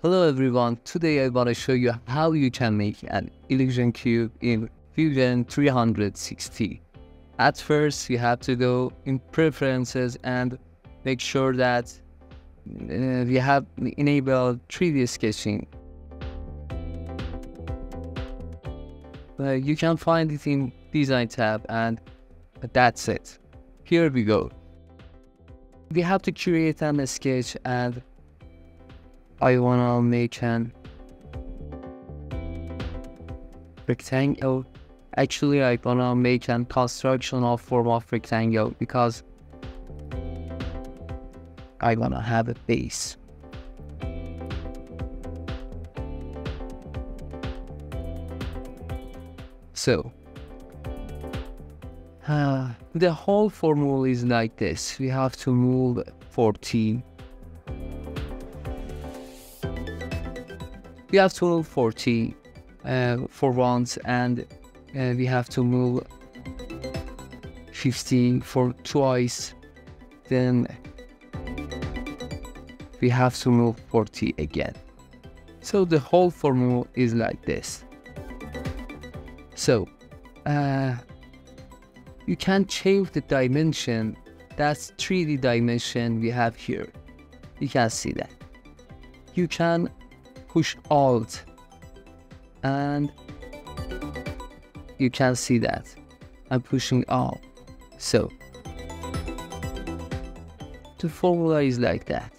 Hello everyone, today I want to show you how you can make an illusion cube in Fusion 360. At first you have to go in preferences and make sure that we have enabled 3D sketching. You can find it in design tab and that's it. Here we go. We have to create a sketch and I wanna make an rectangle. Actually, I wanna make an constructional form of rectangle because I wanna have a base. So, the whole formula is like this. We have to move 14. We have to move 40 for once, and we have to move 15 for twice. Then we have to move 40 again. So the whole formula is like this. So you can change the dimension. That's 3D dimension we have here. You can see that. You can push Alt and you can see that I'm pushing Alt. So the formula is like that.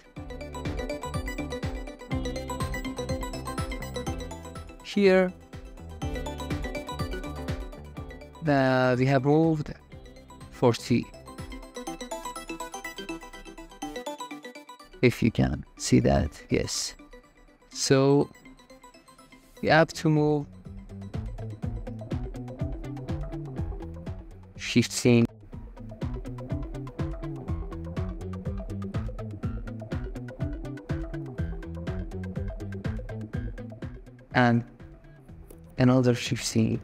Here we have moved 40. If you can see that, yes. So we have to move 15. And another 15.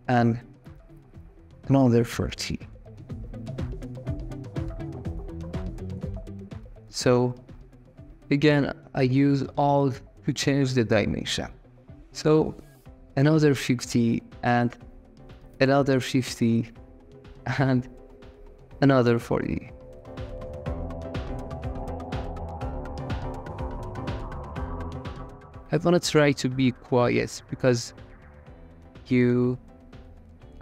And another 30. So again, I use Alt to change the dimension. So another 50 and another 50 and another 40. I want to try to be quiet because you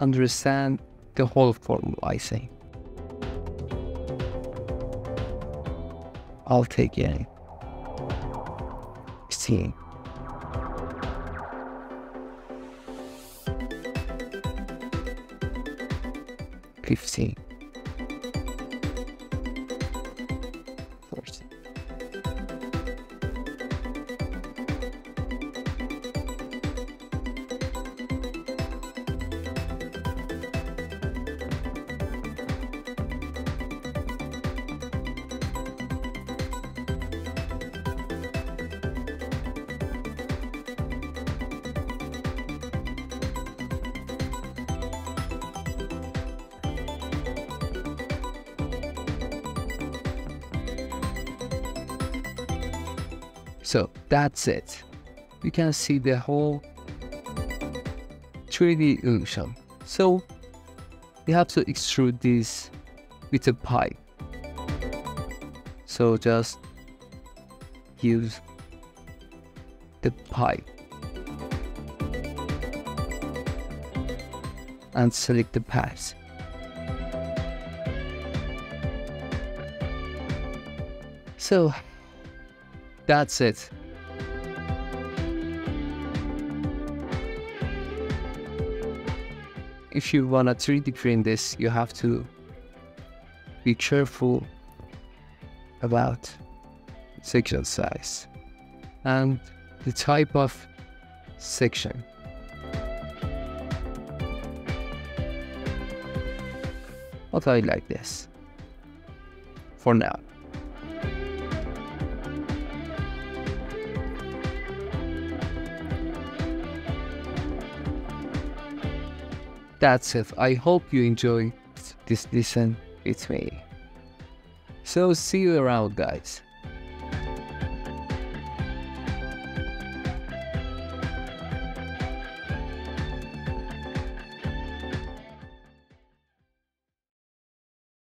understand the whole formula, I say. I'll take it. 16. $15. $40. So that's it. You can see the whole 3D illusion. So we have to extrude this with a pipe. So just use the pipe and select the path. So that's it. If you want to 3D print this, you have to be careful about section size and the type of section. But I like this for now. That's it. I hope you enjoy this lesson with me. So see you around, guys.